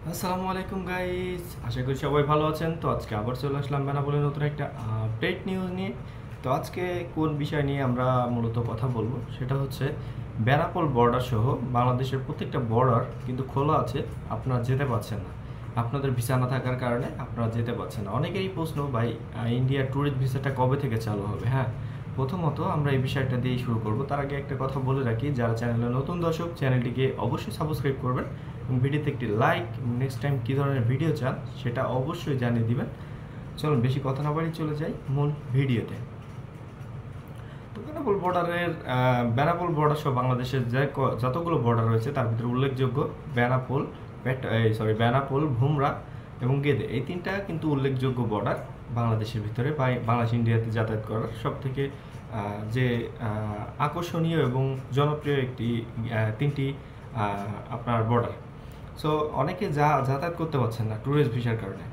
আসসালামু আলাইকুম গাইস, আশা করি সবাই ভালো আছেন। তো আজকে আবার চলে আসলাম বেনাপোলের নতুন একটা আপডেট নিউজ নিয়ে। তো আজকে কোন বিষয় নিয়ে আমরা মূলত কথা বলবো সেটা হচ্ছে বেনাপোল বর্ডার সহ বাংলাদেশের প্রত্যেকটা বর্ডার কিন্তু খোলা আছে, আপনারা যেতে পারছেন না। আপনাদের ভিসা না থাকার কারণে আপনারা যেতে পারছেন না। অনেকেরই প্রশ্ন, ভাই ইন্ডিয়ার ট্যুরিস্ট ভিসাটা কবে থেকে চালু হবে? হ্যাঁ, প্রথমত আমরা এই বিষয়টা দিয়েই শুরু করব। তার আগে একটা কথা বলে রাখি, যারা চ্যানেলে নতুন দর্শক, চ্যানেলটিকে অবশ্যই সাবস্ক্রাইব করবেন এবং ভিডিওতে একটি লাইক, নেক্সট টাইম কী ধরনের ভিডিও চান সেটা অবশ্যই জানিয়ে দিবেন। চলুন বেশি কথা না বাড়ি চলে যাই মূল ভিডিওতে। তো বেনাপোল বর্ডার সহ বাংলাদেশের যতগুলো বর্ডার রয়েছে তার ভিতরে উল্লেখযোগ্য বেনাপোল, ভুমরা এবং গেদে, এই তিনটা কিন্তু উল্লেখযোগ্য বর্ডার বাংলাদেশের ভিতরে বা বাংলাদেশ ইন্ডিয়াতে যাতায়াত করার সব থেকে যে আকর্ষণীয় এবং জনপ্রিয় তিনটি আপনার বর্ডার। সো অনেকে যাতায়াত করতে পারছেন না ট্যুরিস্ট ভিসার কারণে।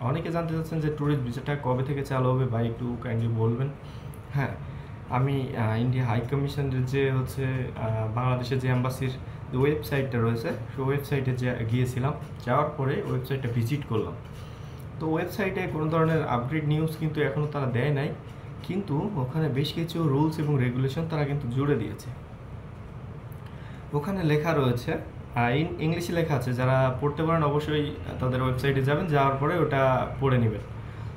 অনেকে জানতে চাচ্ছেন যে ট্যুরিস্ট ভিসাটা কবে থেকে চালু হবে, বা একটু কাইন্ডলি বলবেন। হ্যাঁ, আমি ইন্ডিয়া হাই কমিশনের যে হচ্ছে বাংলাদেশের যে অ্যাম্বাসির যে ওয়েবসাইটটা রয়েছে সেই ওয়েবসাইটে গিয়েছিলাম। যাওয়ার পরে ওয়েবসাইটটা ভিজিট করলাম। তো ওয়েবসাইটে কোনো ধরনের আপডেট নিউজ কিন্তু এখনও তারা দেয় নাই, কিন্তু ওখানে বেশ কিছু রুলস এবং রেগুলেশন তারা কিন্তু জুড়ে দিয়েছে। ওখানে লেখা রয়েছে, ইংলিশে লেখা আছে, যারা পড়তে পারেন অবশ্যই তাদের ওয়েবসাইটে যাবেন, যাওয়ার পরে ওটা পড়ে নেবেন।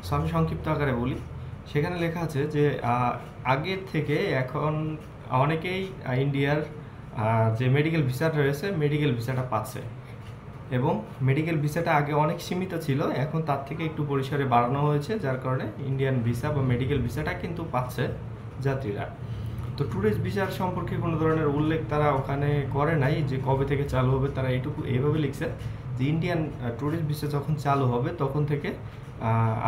সো আমি সংক্ষিপ্ত আকারে বলি। সেখানে লেখা আছে যে আগের থেকে এখন অনেকেই ইন্ডিয়ার যে মেডিকেল ভিসাটা রয়েছে মেডিকেল ভিসাটা পাচ্ছে, এবং মেডিকেল ভিসাটা আগে অনেক সীমিত ছিল, এখন তার থেকে একটু পরিসরে বাড়ানো হয়েছে, যার কারণে ইন্ডিয়ান ভিসা বা মেডিকেল ভিসাটা কিন্তু পাচ্ছে যাত্রীরা। তো ট্যুরিস্ট ভিসার সম্পর্কে কোনো ধরনের উল্লেখ তারা ওখানে করে নাই যে কবে থেকে চালু হবে। তারা এইভাবে লিখছে যে ইন্ডিয়ান ট্যুরিস্ট ভিসা যখন চালু হবে তখন থেকে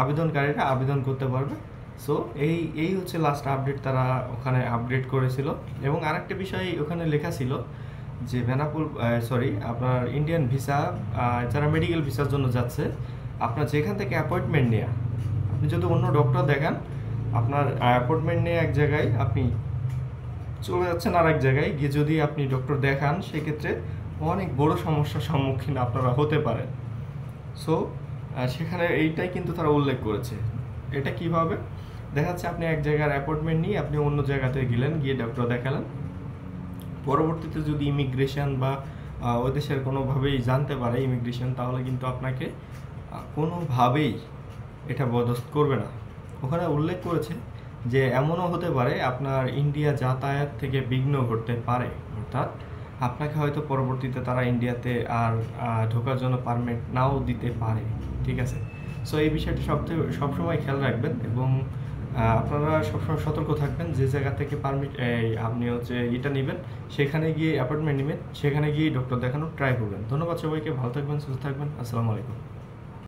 আবেদনকারীরা আবেদন করতে পারবে। সো এই হচ্ছে লাস্ট আপডেট তারা ওখানে আপডেট করেছিল। এবং আরেকটা বিষয় ওখানে লেখা ছিল যে আপনার ইন্ডিয়ান ভিসা যারা মেডিকেল ভিসার জন্য যাচ্ছে, আপনার যেখান থেকে অ্যাপয়েন্টমেন্ট নেওয়া, আপনি যদি অন্য ডক্টর দেখান, আপনার অ্যাপয়েন্টমেন্ট নিয়ে এক জায়গায়, আপনি চলে যাচ্ছেন আর এক জায়গায় গিয়ে যদি আপনি ডক্টর দেখান, সেক্ষেত্রে অনেক বড় সমস্যার সম্মুখীন আপনারা হতে পারেন। সো সেখানে এইটাই কিন্তু তারা উল্লেখ করেছে। এটা কিভাবে দেখা যাচ্ছে, আপনি এক জায়গার অ্যাপয়েন্টমেন্ট নিয়ে আপনি অন্য জায়গাতে গেলেন, গিয়ে ডক্টর দেখালেন, পরবর্তীতে যদি ইমিগ্রেশন বা ওই দেশের কোনোভাবেই জানতে পারে ইমিগ্রেশন, তাহলে কিন্তু আপনাকে কোনোভাবেই এটা বরদাস্ত করবে না। ওখানে উল্লেখ করেছে যে এমনও হতে পারে আপনার ইন্ডিয়া যাতায়াত থেকে বিঘ্ন ঘটতে পারে, অর্থাৎ আপনাকে হয়তো পরবর্তীতে তারা ইন্ডিয়াতে আর ঢোকার জন্য পারমিট নাও দিতে পারে। ঠিক আছে, সো এই বিষয়টি সবসময় খেয়াল রাখবেন, এবং আপনারা সবসময় সতর্ক থাকবেন। যে জায়গা থেকে আপনি হচ্ছে এটা নেবেন, সেখানে গিয়ে অ্যাপয়েন্টমেন্ট নেবেন, সেখানে গিয়ে ডক্টর দেখানোর ট্রাই করবেন। ধন্যবাদ সবাইকে, ভালো থাকবেন, সুস্থ থাকবেন, আসসালামু আলাইকুম।